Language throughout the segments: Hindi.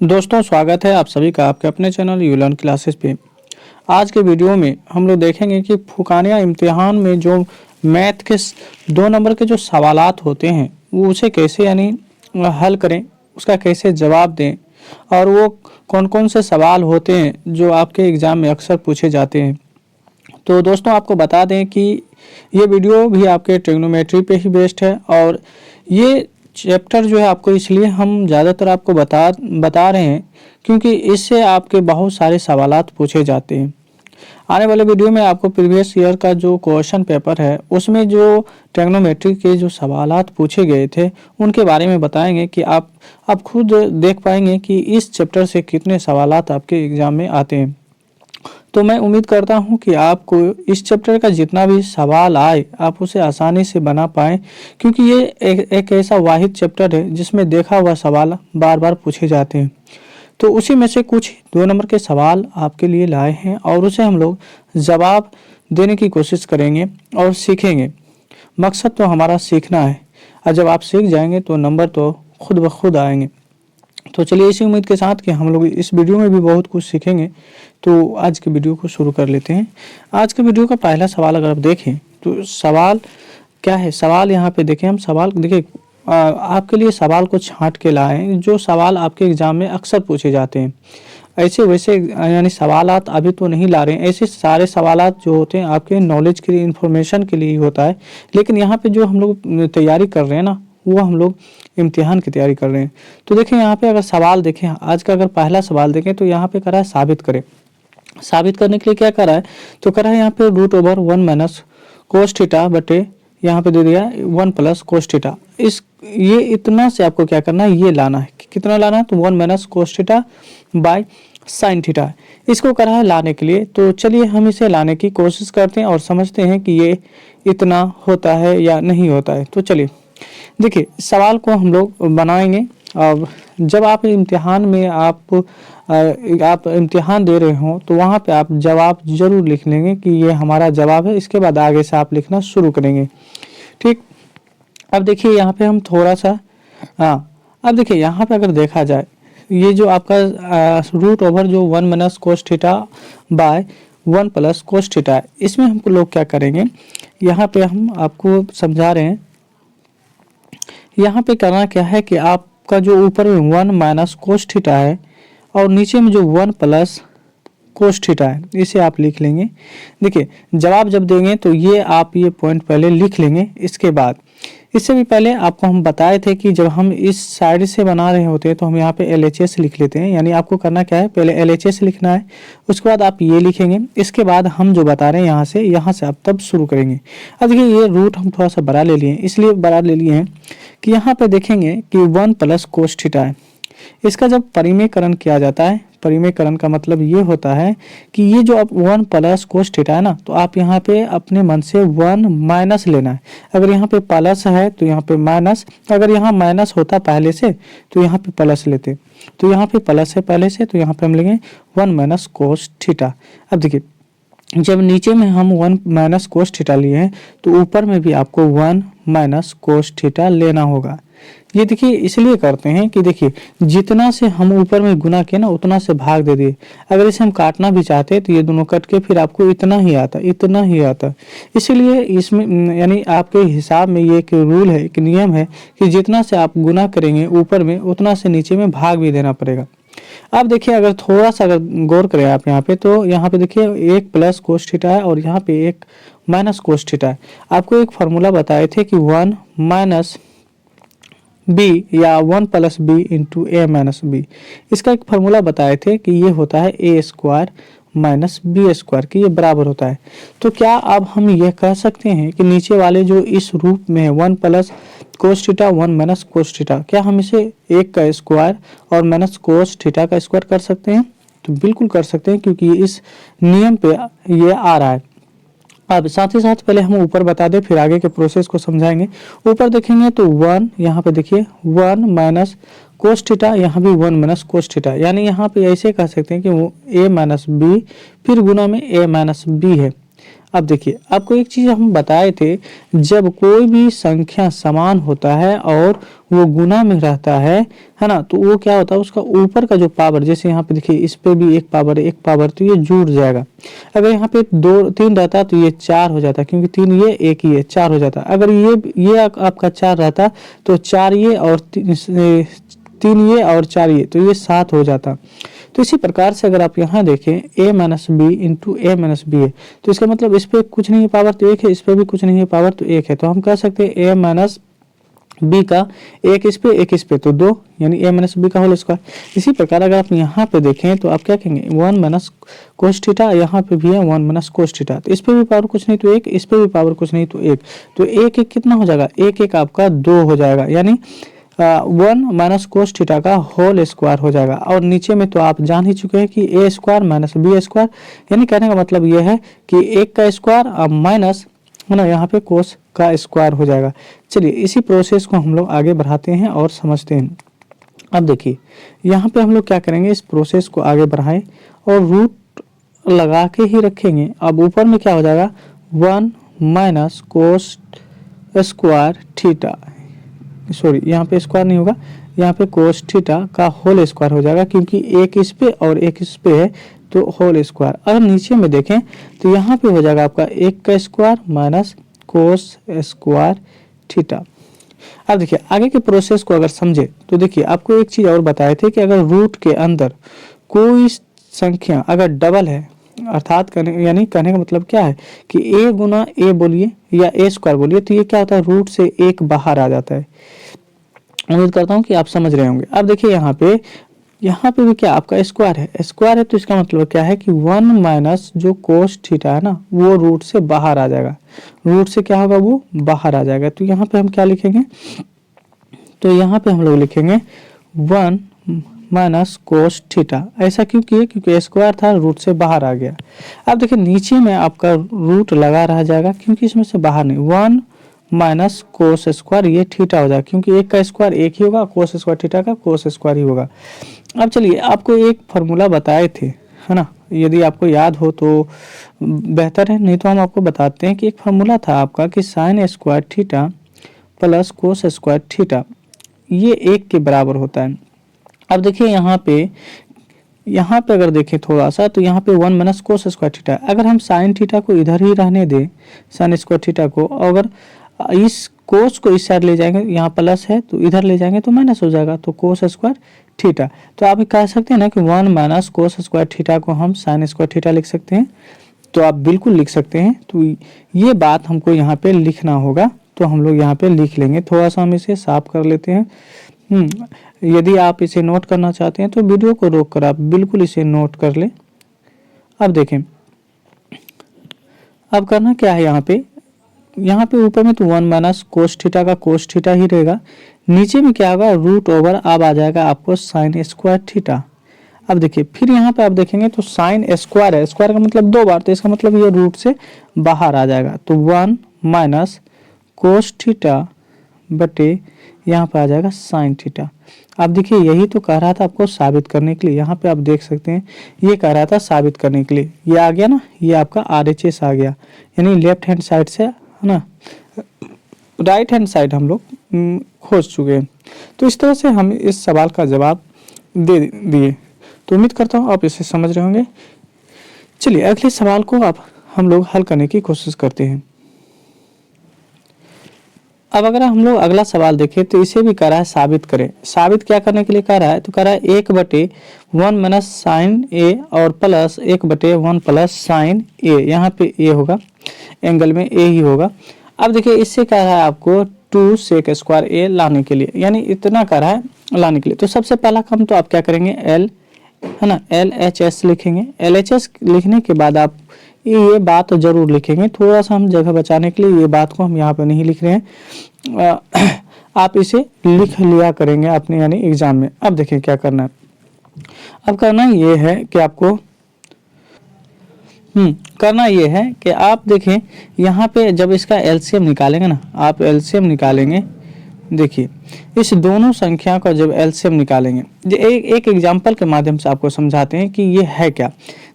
दोस्तों, स्वागत है आप सभी का आपके अपने चैनल यू लर्न क्लासेस पे। आज के वीडियो में हम लोग देखेंगे कि फुकानिया इम्तिहान में जो मैथ के 2 नंबर के जो सवालात होते हैं वो उसे कैसे हल करें, उसका कैसे जवाब दें और वो कौन कौन से सवाल होते हैं जो आपके एग्ज़ाम में अक्सर पूछे जाते हैं। तो दोस्तों, आपको बता दें कि ये वीडियो भी आपके ट्रिग्नोमेट्री पे ही बेस्ड है और ये चैप्टर जो है आपको इसलिए हम ज़्यादातर आपको बता रहे हैं क्योंकि इससे आपके बहुत सारे सवालात पूछे जाते हैं। आने वाले वीडियो में आपको प्रीवियस ईयर का जो क्वेश्चन पेपर है उसमें जो ट्रिग्नोमेट्री के जो सवालात पूछे गए थे उनके बारे में बताएंगे कि आप खुद देख पाएंगे कि इस चैप्टर से कितने सवालात आपके एग्ज़ाम में आते हैं। तो मैं उम्मीद करता हूं कि आपको इस चैप्टर का जितना भी सवाल आए आप उसे आसानी से बना पाएं, क्योंकि ये एक ऐसा वाहिद चैप्टर है जिसमें देखा हुआ सवाल बार बार पूछे जाते हैं। तो उसी में से कुछ 2 नंबर के सवाल आपके लिए लाए हैं और उसे हम लोग जवाब देने की कोशिश करेंगे और सीखेंगे। मकसद तो हमारा सीखना है और जब आप सीख जाएंगे तो नंबर तो खुद ब खुद आएंगे। तो चलिए इसी उम्मीद के साथ कि हम लोग इस वीडियो में भी बहुत कुछ सीखेंगे, तो आज के वीडियो को शुरू कर लेते हैं। आज के वीडियो का पहला सवाल अगर आप देखें तो सवाल क्या है, सवाल यहाँ पे देखें। हम सवाल देखिए, आपके लिए सवाल को छांट के लाए हैं जो सवाल आपके एग्जाम में अक्सर पूछे जाते हैं। ऐसे वैसे सवालात अभी तो नहीं ला रहे हैं, ऐसे सारे सवालात जो होते हैं आपके नॉलेज के लिए, इन्फॉर्मेशन के लिए ही होता है। लेकिन यहाँ पे जो हम लोग तैयारी कर रहे हैं ना, वो हम लोग इम्तिहान की तैयारी कर रहे हैं। तो देखिए यहाँ पे अगर सवाल देखें, आज का अगर पहला सवाल देखें तो यहाँ पे करा है साबित करें। साबित करने के लिए क्या करा है, तो करा है यहाँ पे √1 माइनस कोस थीटा बटे यहाँ पे दे दिया 1 प्लस कोस थीटा। ये इतना से आपको क्या करना है, ये लाना है। कितना लाना है, तो 1 minus cos theta by sine theta. इसको करा है लाने के लिए। तो चलिए हम इसे लाने की कोशिश करते हैं और समझते हैं कि ये इतना होता है या नहीं होता है। तो चलिए देखिए, सवाल को हम लोग बनाएंगे। अब जब आप इम्तिहान में आप इम्तिहान दे रहे हो तो वहाँ पे आप जवाब जरूर लिख लेंगे कि ये हमारा जवाब है। इसके बाद आगे से आप लिखना शुरू करेंगे, ठीक। अब देखिए यहाँ पे हम थोड़ा सा अब देखिए यहाँ पे अगर देखा जाए, ये जो आपका √1 जो 1 minus cos theta by 1 plus cos theta है, इसमें हम लोग क्या करेंगे, यहाँ पे हम आपको समझा रहे हैं। यहाँ पे करना क्या है कि आपका जो ऊपर में 1 माइनस कोस थीटा है और नीचे में जो 1 प्लस कोस थीटा है, इसे आप लिख लेंगे। देखिए जवाब जब देंगे तो ये पॉइंट पहले लिख लेंगे। इसके बाद इससे भी पहले आपको हम बताए थे कि जब हम इस साइड से बना रहे होते हैं तो हम यहाँ पे LHS लिख लेते हैं। यानी आपको करना क्या है, पहले LHS लिखना है, उसके बाद आप ये लिखेंगे। इसके बाद हम जो बता रहे हैं यहाँ से आप तब शुरू करेंगे। अब देखिए ये रूट हम थोड़ा सा बड़ा ले लिए, इसलिए बड़ा ले लिए हैं कि यहाँ पे देखेंगे कि 1 प्लस कोस थीटा है। इसका जब परिमेयकरण किया जाता है, परिमेयकरण का मतलब ये होता है कि ये जो आप 1 प्लस कोस थीटा है ना, तो आप यहाँ पे अपने मन से 1 माइनस लेना है। अगर यहाँ पे प्लस है तो यहाँ पे माइनस, अगर यहाँ माइनस होता पहले से तो यहाँ पे प्लस लेते। तो यहाँ पे प्लस है पहले से, तो यहाँ पे हम लेंगे 1 माइनस कोस थीटा। अब देखिए जब नीचे में हम 1 माइनस कोस थीटा लिए हैं तो ऊपर में भी आपको 1 माइनस कोस थीटा लेना होगा। ये देखिए इसलिए करते हैं कि देखिए जितना से हम ऊपर में गुना किए ना उतना से भाग दे दिए। अगर इसे हम काटना भी चाहते हैं तो ये दोनों कट के फिर आपको इतना ही आता। इसीलिए इसमें यानी आपके हिसाब में ये एक रूल है, एक नियम है कि जितना से आप गुना करेंगे ऊपर में उतना से नीचे में भाग भी देना पड़ेगा। अब देखिए अगर थोड़ा सा अगर गौर करें आप यहाँ पे, तो यहाँ पे देखिए 1 प्लस कोस थीटा है और यहाँ पे 1 माइनस कोस थीटा है। आपको एक फार्मूला बताए थे कि 1 माइनस बी या 1 plus B into A minus B, इसका एक फार्मूला बताए थे कि ये होता है a² माइनस b² की ये बराबर होता है। तो क्या अब हम ये कह सकते हैं कि नीचे वाले जो इस रूप में है 1 plus cos theta 1 minus cos theta, क्या हम इसे 1 का स्क्वायर और माइनस कोस थीटा का स्क्वायर कर सकते हैं? तो बिल्कुल कर सकते हैं, क्योंकि इस नियम पे ये आ रहा है। अब साथ ही साथ पहले हम ऊपर बता दें, फिर आगे के प्रोसेस को समझाएंगे। ऊपर देखेंगे तो 1, यहाँ पे देखिए 1 माइनस कोस थीटा, यहाँ भी 1 माइनस कोस थीटा। यानी यहाँ पे ऐसे कह सकते हैं कि वो a माइनस बी फिर गुना में a माइनस बी है। अब देखिए आपको एक चीज हम बताए थे, जब कोई भी संख्या समान होता है और वो गुना में रहता है ना, तो वो क्या होता है, उसका ऊपर का जो पावर, जैसे यहाँ पे देखिए इस पे भी एक पावर तो ये जुड़ जाएगा। अगर यहाँ पे 2 3 रहता तो ये 4 हो जाता, क्योंकि 3 ये 1 ये 4 हो जाता। अगर ये आपका 4 रहता तो 4 ये और 3 ये और 4 ये, तो ये 7 हो जाता। तो इसी प्रकार से अगर आप यहाँ देखें a minus B into A minus B है, तो इसका मतलब इस पे कुछ नहीं है पावर तो 1 है, इस पे भी कुछ नहीं है पावर तो 1 है। तो हम कह सकते हैं a माइनस बी का एक इस पे तो 2, यानी a माइनस बी का होल स्क्वायर। इसी प्रकार अगर आप यहाँ पे देखें तो आप क्या कहेंगे 1 माइनस कोस थीटा, यहाँ पे भी है 1 माइनस कोस थीटा, तो इस पे भी पावर कुछ नहीं तो 1, इस पे भी पावर कुछ नहीं तो 1, तो 1 1 कितना हो जाएगा, 1 1 आपका 2 हो जाएगा, यानी 1 माइनस कोस थीटा का होल स्क्वायर हो जाएगा। और नीचे में तो आप जान ही चुके हैं कि ए स्क्वायर माइनस बी स्क्वायर, यानी कहने का मतलब यह है कि 1 का स्क्वायर अब माइनस है ना, यहाँ पे कोस का स्क्वायर हो जाएगा। चलिए इसी प्रोसेस को हम लोग आगे बढ़ाते हैं और समझते हैं। अब देखिए यहाँ पे हम लोग क्या करेंगे, इस प्रोसेस को आगे बढ़ाएं और रूट लगा के ही रखेंगे। अब ऊपर में क्या हो जाएगा 1 minus cos square theta, sorry यहाँ पे स्क्वायर नहीं होगा, यहाँ पे कोस थीटा का होल स्क्वायर हो जाएगा, क्योंकि एक इस पे और एक इस पे है तो होल स्क्वायर। अगर नीचे में देखें तो यहाँ पे हो जाएगा आपका 1 का square minus cos square theta. अब देखिए आगे के प्रोसेस को अगर समझे तो देखिए आपको एक चीज और बताए थे कि अगर रूट के अंदर कोई संख्या अगर डबल है, अर्थात यानी कहने का मतलब क्या है कि a गुना a बोलिए या a स्क्वायर बोलिए, तो ये क्या होता है रूट से 1 बाहर आ जाता है। उम्मीद करता हूँ कि आप समझ रहे होंगे। अब देखिए यहाँ पे भी क्या आपका स्क्वायर है तो इसका मतलब क्या है कि 1 माइनस जो कोस थीटा है ना, वो रूट से बाहर आ जाएगा, रूट से क्या होगा वो बाहर आ जाएगा। तो यहाँ पे हम क्या लिखेंगे, तो यहाँ पे हम लोग लिखेंगे 1 माइनस कोस थीटा। ऐसा क्यों किए, क्योंकि स्क्वायर था रूट से बाहर आ गया। अब देखिए नीचे में आपका रूट लगा रह जाएगा, क्योंकि इसमें से बाहर नहीं, 1 माइनस कोस स्क्वायर ये थीटा हो जाएगा, क्योंकि 1 का स्क्वायर 1 ही होगा, कोस स्क्वायर थीटा का कोस स्क्वायर ही होगा। अब चलिए आपको एक फार्मूला बताए थे, है ना, यदि आपको याद हो तो बेहतर है, नहीं तो हम आपको बताते हैं कि एक फार्मूला था आपका कि sine square theta plus cos square theta ये 1 के बराबर होता है। अब देखिए यहाँ पे अगर देखें थोड़ा सा, तो यहाँ पे 1 माइनस कोस स्क्वायर थीटा, अगर हम साइन थीटा को इधर ही रहने दें, साइन स्क्वायर थीटा को, अगर इस कोस को इस साइड ले जाएंगे, यहाँ प्लस है तो इधर ले जाएंगे तो माइनस हो जाएगा, तो कोस स्क्वायर थीटा। तो आप कह सकते हैं ना कि 1 माइनस कोस स्क्वायर थीटा को हम साइन स्क्वायर थीटा लिख सकते हैं, तो आप बिल्कुल लिख सकते हैं। तो ये बात हमको यहाँ पे लिखना होगा, तो हम लोग यहाँ पे लिख लेंगे। थोड़ा सा हम इसे साफ कर लेते हैं। यदि आप इसे नोट करना चाहते हैं तो वीडियो को रोक कर आप बिल्कुल इसे नोट कर लें। अब देखें अब करना क्या है, यहाँ पे ऊपर में तो 1 माइनस कोस थीटा का कोस थीटा ही रहेगा, नीचे में क्या होगा रूट ओवर अब आ जाएगा आपको साइन स्क्वायर थीटा। अब देखिए फिर यहाँ पे आप देखेंगे तो साइन स्क्वायर है, स्क्वायर का मतलब 2 बार, तो इसका मतलब ये रूट से बाहर आ जाएगा, तो 1 माइनस कोस थीटा बटे यहाँ पे आ जाएगा साइन थीटा। आप देखिए यही तो कह रहा था आपको साबित करने के लिए, यहाँ पे आप देख सकते हैं ये कह रहा था साबित करने के लिए, ये आ गया ना, ये आपका RHS आ गया, यानी लेफ्ट हैंड साइड से, है ना, राइट हैंड साइड हम लोग खोज चुके हैं। तो इस तरह से हम इस सवाल का जवाब दे दिए। तो उम्मीद करता हूँ आप इसे समझ रहे होंगे। चलिए अगले सवाल को आप हम लोग हल करने की कोशिश करते हैं। अब अगर हम लोग अगला सवाल देखें तो इसे भी कह रहा है साबित करें। साबित क्या करने के लिए कह रहा है, तो कह रहा है 1/1 माइनस साइन ए और प्लस 1/1 प्लस साइन ए, यहाँ पे ए होगा, एंगल में ए ही होगा। अब देखिए इससे कह रहा है आपको 2 सेक स्क्वायर ए लाने के लिए, यानी इतना कह रहा है लाने के लिए। तो सबसे पहला काम तो आप क्या करेंगे, एल है ना, LHS लिखेंगे। LHS लिखने के बाद आप ये बात जरूर लिखेंगे, थोड़ा सा हम जगह बचाने के लिए ये बात को हम यहाँ पे नहीं लिख रहे हैं, आप इसे लिख लिया करेंगे अपने यानी एग्जाम में। अब देखिए क्या करना है, अब करना ये है कि आपको करना ये है कि आप देखें यहाँ पे जब इसका LCM निकालेंगे ना, आप LCM निकालेंगे, देखिए इस दोनों संख्या का जब LCM निकालेंगे, एक एग्जांपल के माध्यम से आपको समझाते हैं कि ये है क्या।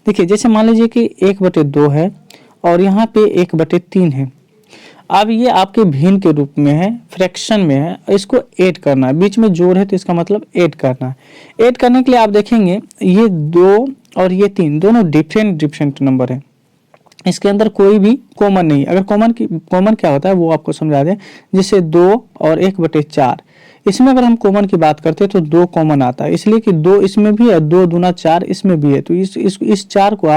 देखिए जैसे मान लीजिए कि 1/2 है और यहाँ पे 1/3 है। अब ये आपके भिन्न के रूप में है, फ्रैक्शन में है, इसको ऐड करना है, बीच में जोड़ है तो इसका मतलब ऐड करना है। ऐड करने के लिए आप देखेंगे ये 2 और ये 3 दोनों डिफरेंट नंबर है, इसके अंदर कोई भी कॉमन नहीं। अगर कॉमन क्या होता है वो आपको समझा दें, जैसे 2 और 1/4, इसमें अगर हम कॉमन की बात करते हैं तो 2 कॉमन आता है, इसलिए कि 2 इसमें भी है, 2 दूना 4 इसमें भी है, तो इस 4 को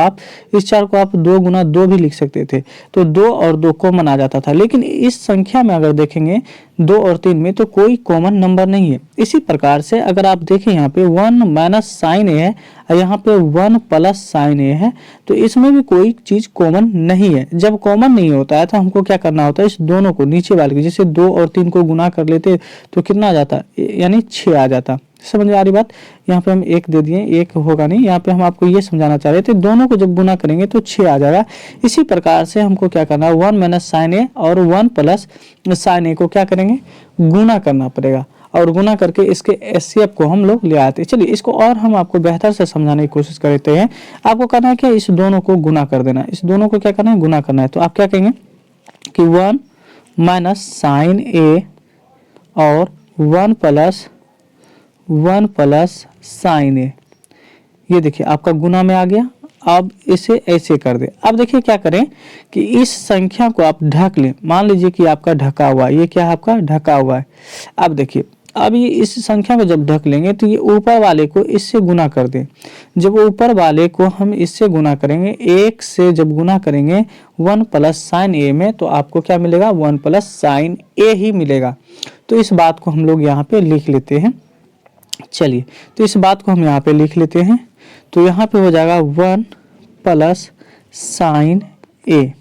आप 2 गुना 2 भी लिख सकते थे, तो 2 और 2 कॉमन आ जाता था। लेकिन इस संख्या में अगर देखेंगे 2 और 3 में तो कोई कॉमन नंबर नहीं है। इसी प्रकार से अगर आप देखें यहाँ पे 1 माइनस साइन ए है और यहाँ पे 1 प्लस साइन ए है, तो इसमें भी कोई चीज कॉमन नहीं है। जब कॉमन नहीं होता है तो हमको क्या करना होता है, इस दोनों को नीचे वाले जैसे 2 और 3 को गुना कर लेते तो कितना आ जाता, यानी 6 आ जाता। समझ आ रही बात। यहाँ पे हम 1 दे दिए, 1 होगा नहीं, यहाँ पे हम आपको ये समझाना चाह रहे थे, दोनों को जब गुना करेंगे तो 6 आ जाएगा। इसी प्रकार से हमको क्या करना है, 1 माइनस साइन ए और 1 प्लस साइन ए को क्या करेंगे, गुना करना पड़ेगा, और गुना करके इसके एचसीएफ को हम लोग ले आते हैं। चलिए इसको और हम आपको बेहतर से समझाने की कोशिश करते हैं। आपको करना है क्या, इस दोनों को गुना कर देना है, इस दोनों को क्या करना है, गुना करना है। तो आप क्या कहेंगे कि 1 माइनस साइन ए और 1 प्लस साइन ए, ये देखिए आपका गुना में आ गया। अब इसे ऐसे कर दे। अब देखिए क्या करें कि इस संख्या को आप ढक लें, मान लीजिए कि आपका ढका हुआ है, ये क्या है आपका ढका हुआ है। अब देखिए अब ये इस संख्या को जब ढक लेंगे तो ये ऊपर वाले को इससे गुना कर दें। जब ऊपर वाले को हम इससे गुना करेंगे, 1 से जब गुना करेंगे 1 प्लस साइन ए में, तो आपको क्या मिलेगा, 1 प्लस साइन ए ही मिलेगा। तो इस बात को हम लोग यहाँ पे लिख लेते हैं। चलिए तो इस बात को हम यहाँ पे लिख लेते हैं। तो यहाँ पे हो जाएगा 1 प्लस साइन ए।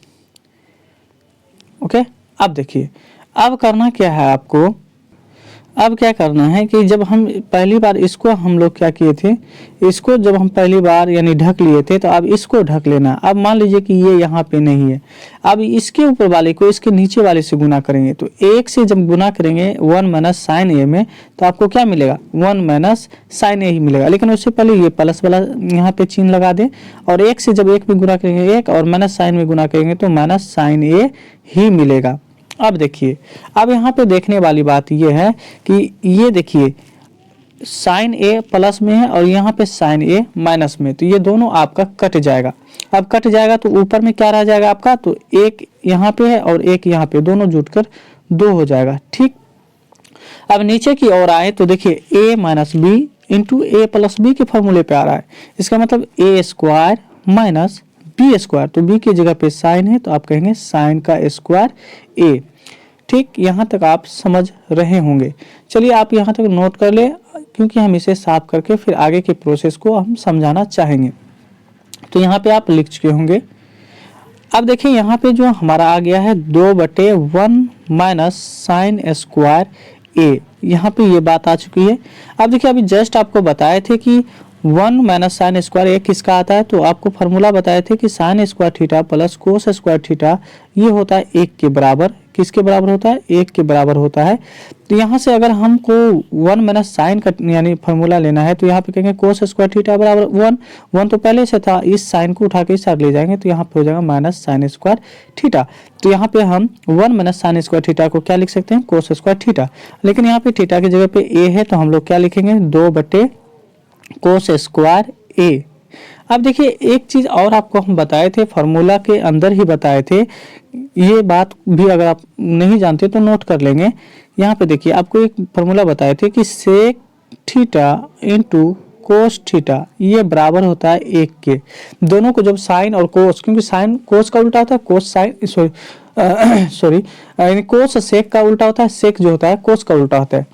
ओके, अब देखिए अब करना क्या है आपको, अब क्या करना है कि जब हम पहली बार इसको हम लोग क्या किए थे, इसको जब हम पहली बार यानी ढक लिए थे, तो अब इसको ढक लेना। अब मान लीजिए कि ये यहाँ पे नहीं है, अब इसके ऊपर वाले को इसके नीचे वाले से गुना करेंगे। तो 1 से जब गुना करेंगे 1 माइनस साइन ए में, तो आपको क्या मिलेगा, 1 माइनस साइन ए ही मिलेगा। लेकिन उससे पहले ये प्लस वाला यहाँ पे चिन्ह लगा दें, और 1 से जब 1 में गुना करेंगे 1 और माइनस साइन में गुना करेंगे तो माइनस साइन ए ही मिलेगा। अब देखिए अब यहाँ पे देखने वाली बात ये है कि ये देखिए साइन ए प्लस में है और यहाँ पे साइन ए माइनस में, तो ये दोनों आपका कट जाएगा। अब कट जाएगा तो ऊपर में क्या रह जाएगा आपका, तो 1 यहाँ पे है और 1 यहाँ पे, दोनों जुटकर 2 हो जाएगा। ठीक, अब नीचे की ओर आए तो देखिए a minus B into A plus B के फॉर्मूले पे आ रहा है। इसका मतलब A square minus B square, तो बी की जगह पे साइन है तो आप कहेंगे साइन का स्क्वायर ए। ठीक, यहाँ तक आप समझ रहे होंगे। चलिए आप यहाँ तक नोट कर ले, क्योंकि हम इसे साफ करके फिर आगे के प्रोसेस को हम समझाना चाहेंगे। तो यहाँ पे आप लिख चुके होंगे। अब देखिए यहाँ पे जो हमारा आ गया है 2/1 माइनस साइन स्क्वायर ए, यहाँ पे ये बात आ चुकी है। अब देखिए अभी जस्ट आपको बताए थे कि 1 माइनस साइन स्क्वायर ए किसका आता है, तो आपको फार्मूला बताए थे कि sine square theta plus cos square theta ये होता है 1 के बराबर। किसके बराबर होता है, 1 के बराबर होता है। तो यहाँ से अगर हमको 1 माइनस साइन का यानी फार्मूला लेना है, तो यहाँ पे कहेंगे कोस स्क्वायर थीटा बराबर 1 तो पहले से था, इस साइन को उठा के इस साइड ले जाएंगे तो यहाँ पे हो जाएगा माइनस साइन स्क्वायर थीटा। तो यहाँ पे हम 1 माइनस साइन स्क्वायर थीटा को क्या लिख सकते हैं, कोस स्क्वायर थीटा। लेकिन यहाँ पे थीटा की जगह पे ए है तो हम लोग क्या लिखेंगे, 2/कोस स्क्वायर ए। अब देखिए एक चीज और आपको हम बताए थे, फार्मूला के अंदर ही बताए थे, ये बात भी अगर आप नहीं जानते तो नोट कर लेंगे। यहाँ पे देखिए आपको एक फार्मूला बताए थे कि sec theta into cos theta ये बराबर होता है 1 के। दोनों को जब साइन और कोस, क्योंकि साइन कोस का उल्टा होता है, कोस साइन सॉरी यानी कोस सेक का उल्टा होता है, सेक जो होता है कोस का उल्टा होता है।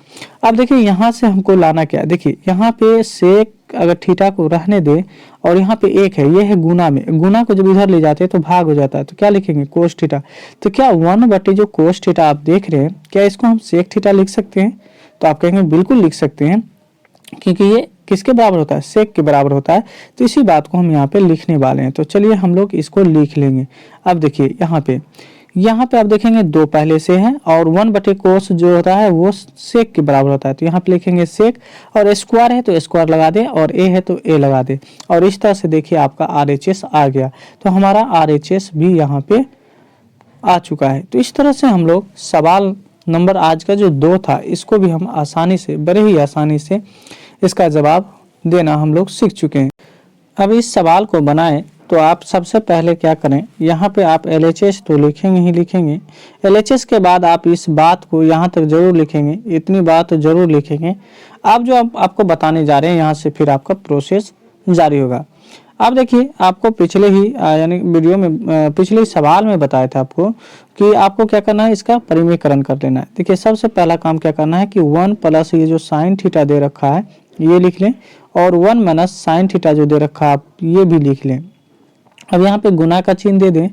अब देखिए यहाँ से हमको लाना क्या है, देखिए यहाँ पे सेक अगर थीटा को रहने दे और यहाँ पे 1 है, ये है गुना में, गुना को जब इधर ले जाते हैं तो भाग हो जाता है, तो क्या लिखेंगे, कोस थीटा। तो क्या 1 जो कोस थीटा आप देख रहे हैं, क्या इसको हम सेक थीटा लिख सकते हैं, तो आप कहेंगे बिल्कुल लिख सकते हैं, क्योंकि ये किसके बराबर होता है, सेक के बराबर होता है। तो इसी बात को हम यहाँ पे लिखने वाले हैं। तो चलिए हम लोग इसको लिख लेंगे। अब देखिए यहाँ पे यहाँ पे आप देखेंगे 2 पहले से है और 1/cos जो होता है वो सेक के बराबर होता है। तो यहाँ पे लिखेंगे सेक, और स्क्वायर है तो स्क्वायर लगा दे, और ए है तो ए लगा दे, और इस तरह से देखिए आपका RHS आ गया। तो हमारा RHS भी यहाँ पे आ चुका है। तो इस तरह से हम लोग सवाल नंबर आज का जो 2 था इसको भी हम आसानी से, बड़े ही आसानी से इसका जवाब देना हम लोग सीख चुके हैं। अब इस सवाल को बनाएं तो आप सबसे पहले क्या करें, यहाँ पे आप LHS तो लिखेंगे ही लिखेंगे। LHS के बाद आप इस बात को यहाँ तक जरूर लिखेंगे, इतनी बात तो जरूर लिखेंगे। आप जो आपको बताने जा रहे हैं यहाँ से फिर आपका प्रोसेस जारी होगा। अब देखिए आपको पिछले ही यानी वीडियो में पिछले सवाल में बताया था आपको कि आपको क्या करना है, इसका परिमेयकरण कर लेना है। देखिए सबसे पहला काम क्या करना है कि 1 प्लस ये जो साइन थीटा दे रखा है ये लिख लें, और 1 माइनस साइन थीटा जो दे रखा है आप ये भी लिख लें। अब यहाँ पे गुना का चिन्ह दे दें।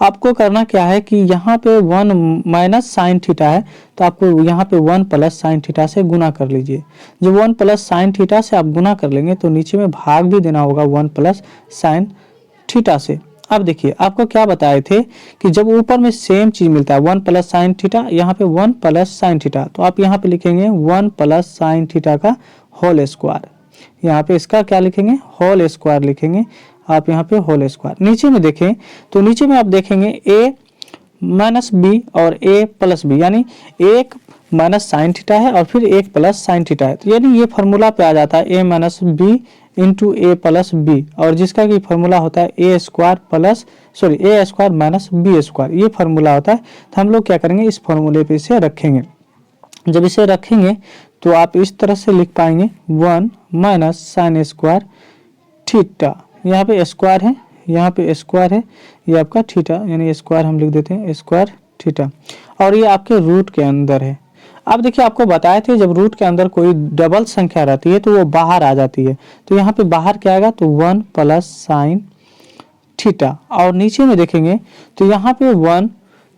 आपको करना क्या है कि यहाँ पे 1 माइनस साइन थीटा है तो आपको यहाँ पे 1 प्लस साइन थीटा से गुना कर लीजिए। जब 1 प्लस साइन थीटा से आप गुना कर लेंगे तो नीचे में भाग भी देना होगा 1 प्लस साइन थीटा से। अब देखिए आपको क्या बताए थे कि जब ऊपर में सेम चीज मिलता है 1 प्लस साइन थीटा, यहाँ पे 1 प्लस साइन थीटा, तो आप यहाँ पे लिखेंगे 1 प्लस साइन थीटा का होल स्क्वायर। यहाँ पे इसका क्या लिखेंगे, होल स्क्वायर लिखेंगे आप यहाँ पे होल स्क्वायर। नीचे में देखें तो नीचे में आप देखेंगे a माइनस बी और a प्लस बी, यानी 1 माइनस साइन थीटा है और फिर 1 प्लस साइन थीटा है। तो यानी ये फार्मूला पे आ जाता है a minus B into A plus B, और जिसका कि फार्मूला होता है A square minus B square, ये फार्मूला होता है। तो हम लोग क्या करेंगे, इस फार्मूले पे इसे रखेंगे। जब इसे रखेंगे तो आप इस तरह से लिख पाएंगे 1 माइनस साइन स्क्वायर थीटा, यहाँ पे स्क्वायर है, यहाँ पे स्क्वायर है, ये आपका थीटा यानी स्क्वायर हम लिख देते हैं स्क्वायर थीटा, और ये आपके रूट के अंदर है। अब देखिए आपको बताए थे जब रूट के अंदर कोई डबल संख्या रहती है तो वो बाहर आ जाती है। तो यहाँ पे बाहर क्या आएगा, तो 1 प्लस साइन थीटा, और नीचे में देखेंगे तो यहाँ पे 1,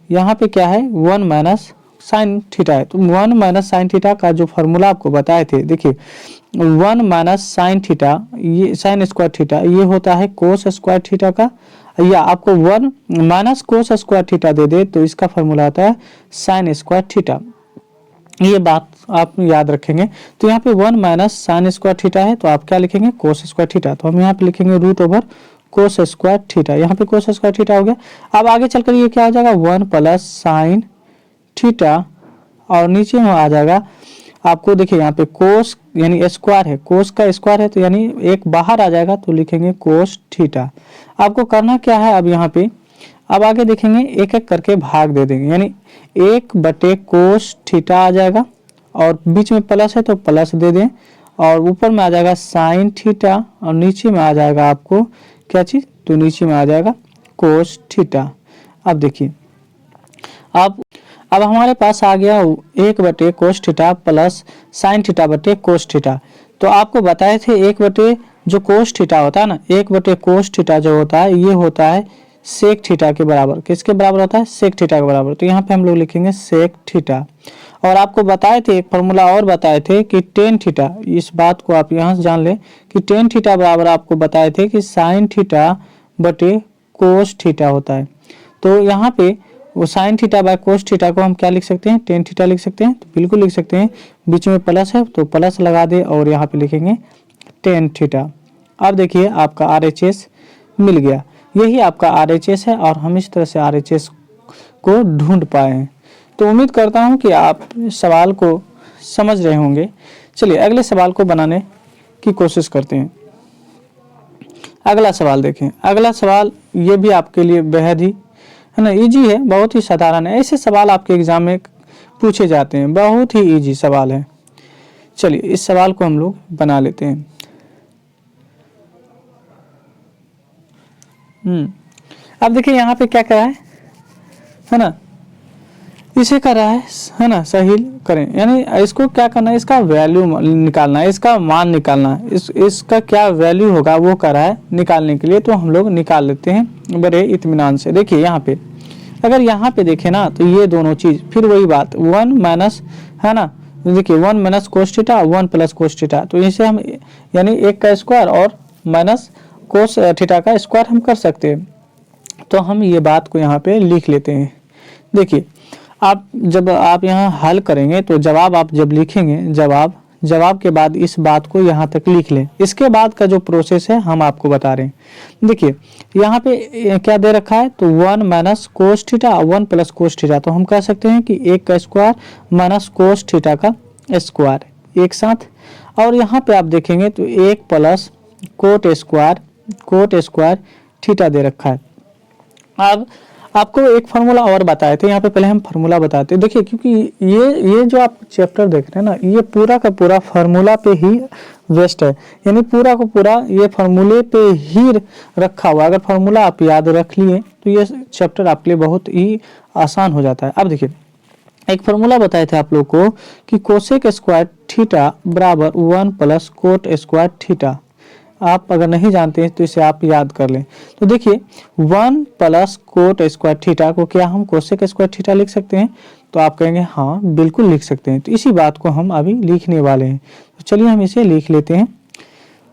यहाँ पे क्या है 1 माइनस साइन थीटा है। तो 1 माइनस साइन थीटा का जो फॉर्मूला आपको बताए थे, देखिए 1 माइनस साइन थीटा, ये साइन स्क्वायर थीटा ये होता है कोस स्क्वायर थीटा का, या आपको 1 माइनस कोस स्क्वायर थीटा दे दे तो इसका फॉर्मूला आता है साइन स्क्वायर थीटा। ये बात आप याद रखेंगे। तो यहाँ पे 1 माइनस साइन स्क्वायर थीटा है तो आप क्या लिखेंगे, कोस स्क्वायर थीटा। तो हम यहाँ पे लिखेंगे root over cos square theta, यहाँ पे कोस स्क्वायर थीटा हो गया। अब आगे चलकर ये क्या हो जाएगा, 1 प्लस साइन थीटा, और नीचे में आ जाएगा आपको देखिए यहाँ पे कोस यानी स्क्वायर है, कोस का स्क्वायर है तो यानी एक बाहर आ जाएगा तो लिखेंगे कोस थीटा। आपको करना क्या है, अब यहाँ पे अब आगे देखेंगे एक एक करके भाग दे देंगे, यानी 1 कोस थीटा आ जाएगा, और बीच में प्लस है तो प्लस दे दें, और ऊपर में आ जाएगा साइन थीटा, और नीचे में आ जाएगा आपको क्या चीज, तो नीचे में आ जाएगा कोस थीटा। अब देखिए अब हमारे पास आ गया 1 cos theta plus sine theta बटे कोस थीटा। तो आपको बताए थे 1 जो कोस थीटा होता है ना, 1 कोस थीटा जो होता है ये होता है सेक थीटा के बराबर। किसके बराबर होता है, सेक थीटा के बराबर। तो यहाँ पे हम लोग लिखेंगे सेक थीटा। और आपको बताए थे एक फॉर्मूला और बताए थे कि टेन थीटा, इस बात को आप यहाँ से जान ले कि टेन थीटा बराबर आपको बताए थे कि साइन थीटा बटे कोस थीटा होता है। तो यहाँ पे वो sine theta by cos theta को हम क्या लिख सकते हैं, टेन थीटा लिख सकते हैं। तो बिल्कुल लिख सकते हैं, बीच में प्लस है तो प्लस लगा दे और यहाँ पे लिखेंगे टेन थीटा। अब देखिए आपका RHS मिल गया, यही आपका RHS है, और हम इस तरह से RHS को ढूंढ पाए हैं। तो उम्मीद करता हूँ कि आप सवाल को समझ रहे होंगे। चलिए अगले सवाल को बनाने की कोशिश करते हैं। अगला सवाल देखें। अगला सवाल ये भी आपके लिए बेहद ही है ना इजी है, बहुत ही साधारण है। ऐसे सवाल आपके एग्जाम में पूछे जाते हैं, बहुत ही इजी सवाल है। चलिए इस सवाल को हम लोग बना लेते हैं। अब देखिए यहाँ पे क्या करा है ना, इसे कर रहा है ना, सही करें, यानी इसको क्या करना है, इसका वैल्यू निकालना है, इसका मान निकालना है, इसका क्या वैल्यू होगा वो कर रहा है निकालने के लिए। तो हम लोग निकाल लेते हैं बड़े इत्मीनान से। देखिए यहाँ पे अगर यहाँ पे देखें ना तो ये दोनों चीज फिर वही बात 1 माइनस है ना, देखिए 1 minus cos theta 1 plus cos theta, तो इसे हम यानी 1 का स्क्वायर और माइनस कोस थीटा का स्क्वायर हम कर सकते हैं। तो हम ये बात को यहाँ पे लिख लेते हैं। देखिए आप जब आप यहाँ हल करेंगे तो जवाब आप जब लिखेंगे, जवाब के बाद इस बात को यहाँ तक लिख लें। इसके बाद का जो प्रोसेस है हम आपको बता रहे हैं। देखिए यहाँ पे क्या दे रखा है, तो 1 minus cos theta 1 plus cos theta, तो हम कह सकते हैं कि 1 का स्क्वायर माइनस कोस थीटा का स्क्वायर एक साथ। और यहाँ पे आप देखेंगे तो 1 प्लस कोट स्क्वायर थीटा दे रखा है। अब आपको एक फार्मूला और बताए थे, यहाँ पे पहले हम फार्मूला बताते हैं। देखिए क्योंकि ये जो आप चैप्टर देख रहे हैं ना, ये पूरा का पूरा फार्मूला पे ही वेस्ट है, यानी पूरा का पूरा ये फार्मूले पे ही रखा हुआ। अगर फार्मूला आप याद रख लिए तो ये चैप्टर आपके लिए बहुत ही आसान हो जाता है। अब देखिए एक फार्मूला बताए थे आप लोग को कि कोसेक स्क्वायर थीटा बराबर 1 प्लस कोट स्क्वायर थीटा। आप अगर नहीं जानते हैं तो इसे आप याद कर लें। तो देखिए 1 प्लस कोट स्क्वायर थीटा को क्या हम कोसेक स्क्वायर थीटा लिख सकते हैं, तो आप कहेंगे हाँ बिल्कुल लिख सकते हैं। तो इसी बात को हम अभी लिखने वाले हैं, तो चलिए हम इसे लिख लेते हैं।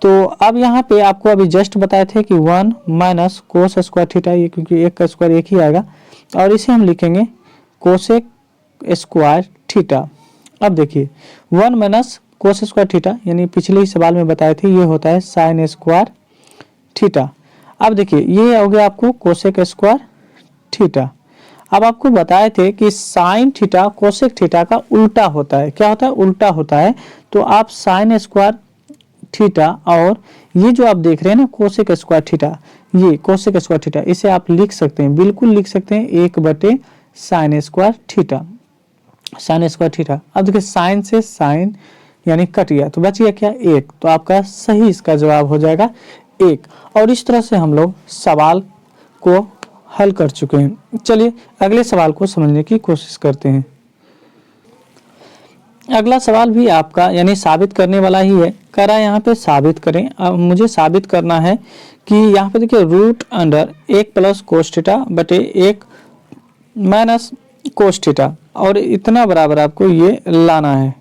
तो अब यहाँ पे आपको अभी जस्ट बताए थे कि 1 माइनस कोस स्क्वायर थीटा, ये क्योंकि एक का स्क्वायर एक ही आएगा, और इसे हम लिखेंगे कोसेक स्क्वायर थीटा। अब देखिए 1 माइनस कोस स्क्वायर थीटा, यानी पिछले ही सवाल में बताए थे ये होता है साइन स्क्वायर थीटा। अब देखिए ये हो गया आपको कोसेक स्क्वायर थीटा। अब आपको बताए थे कि साइन थीटा कोसेक थीटा का उल्टा होता है। क्या होता है, उल्टा होता है। तो आप साइन स्क्वायर थीटा और ये जो आप देख रहे हैं ना कोसेक स्क्वायर थीटा, ये कोसेक स्क्वायर थीटा, इसे आप लिख सकते हैं, बिल्कुल लिख सकते हैं 1 sine square theta, sine square theta. अब देखिए साइन से साइन यानी कट गया, तो बच गया क्या 1, तो आपका सही इसका जवाब हो जाएगा 1। और इस तरह से हम लोग सवाल को हल कर चुके हैं। चलिए अगले सवाल को समझने की कोशिश करते हैं। अगला सवाल भी आपका यानी साबित करने वाला ही है। कह रहा है यहाँ पे साबित करें। अब मुझे साबित करना है कि यहाँ पे देखिए root under 1 plus cos theta बटे 1 माइनस कोस थीटा, और इतना बराबर आपको ये लाना है।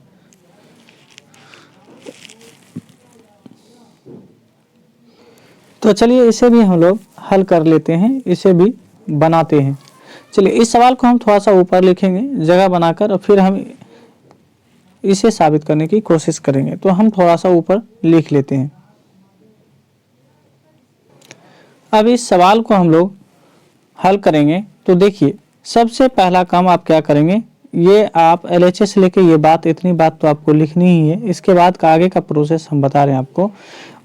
तो चलिए इसे भी हम लोग हल कर लेते हैं, इसे भी बनाते हैं। चलिए इस सवाल को हम थोड़ा सा ऊपर लिखेंगे जगह बनाकर, और फिर हम इसे साबित करने की कोशिश करेंगे। तो हम थोड़ा सा ऊपर लिख लेते हैं। अब इस सवाल को हम लोग हल करेंगे। तो देखिए सबसे पहला काम आप क्या करेंगे, ये आप LHS लेके ये बात, इतनी बात तो आपको लिखनी ही है। इसके बाद का आगे का प्रोसेस हम बता रहे हैं आपको।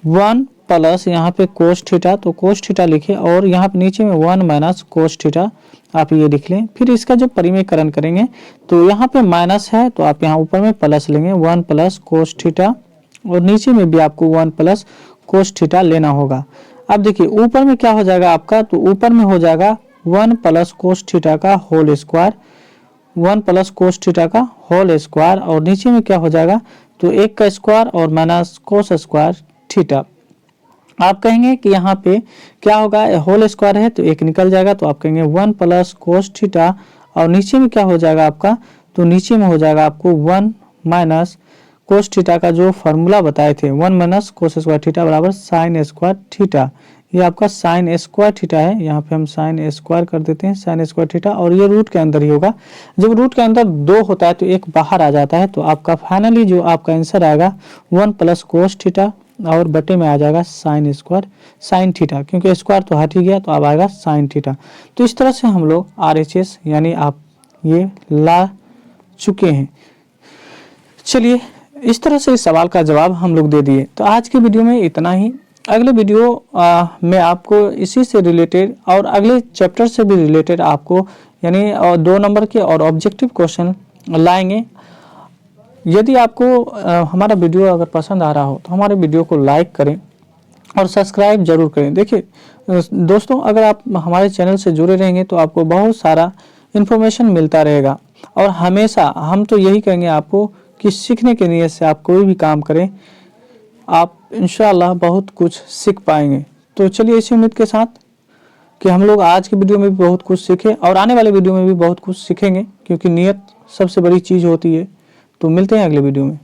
1 प्लस यहाँ पे कोस थीटा, तो कोस थीटा लिखिए, और यहाँ पे नीचे में 1 माइनस कोस थीटा आप ये लिख लें। फिर इसका जो परिमेयकरण करेंगे तो यहाँ पे माइनस है, तो आप यहाँ ऊपर में प्लस लेंगे 1 प्लस कोस थीटा, और नीचे में भी आपको 1 प्लस कोस थीटा लेना होगा। अब देखिए ऊपर में क्या हो जाएगा आपका, तो ऊपर में हो जाएगा 1 प्लस कोस थीटा का whole square, 1 plus cos theta का होल स्क्वायर, और नीचे में क्या हो जाएगा, तो 1 का स्क्वायर और माइनस कोस स्क्वायर थीटा। आप कहेंगे कि यहाँ पे क्या होगा, होल स्क्वायर है तो 1 निकल जाएगा, तो आप कहेंगे 1 प्लस कोस थीटा, और नीचे में क्या हो जाएगा आपका, तो नीचे में हो जाएगा आपको 1 माइनस कोस थीटा का जो फॉर्मूला बताए थे, 1 माइनस कोस स्क्वायर थीटा बराबर साइन स्क्वायर थीटा। ये आपका साइन स्क्वायर थीटा है, यहाँ पे हम साइन स्क्वायर कर देते हैं, साइन स्क्वायर थीटा, और ये रूट के अंदर ही होगा। जब रूट के अंदर 2 होता है तो 1 बाहर आ जाता है, तो आपका फाइनली जो आपका आंसर आएगा 1 प्लस कोस थीटा, और बटे में आ जाएगा साइन स्क्वायर साइन थीटा, क्योंकि स्क्वायर तो हट ही गया, तो अब आएगा साइन थीटा। तो इस तरह से हम लोग RHS यानी आप ये ला चुके हैं। चलिए इस तरह से इस सवाल का जवाब हम लोग दे दिए। तो आज की वीडियो में इतना ही। अगले वीडियो में आपको इसी से रिलेटेड और अगले चैप्टर से भी रिलेटेड आपको यानी 2 नंबर के और ऑब्जेक्टिव क्वेश्चन लाएंगे। यदि आपको हमारा वीडियो अगर पसंद आ रहा हो तो हमारे वीडियो को लाइक करें और सब्सक्राइब जरूर करें। देखिए दोस्तों, अगर आप हमारे चैनल से जुड़े रहेंगे तो आपको बहुत सारा इन्फॉर्मेशन मिलता रहेगा, और हमेशा हम तो यही कहेंगे आपको कि सीखने के नियत से आप कोई भी काम करें, आप इंशाअल्लाह बहुत कुछ सीख पाएंगे। तो चलिए इसी उम्मीद के साथ कि हम लोग आज की वीडियो में भी बहुत कुछ सीखे और आने वाले वीडियो में भी बहुत कुछ सीखेंगे, क्योंकि नियत सबसे बड़ी चीज़ होती है। तो मिलते हैं अगले वीडियो में।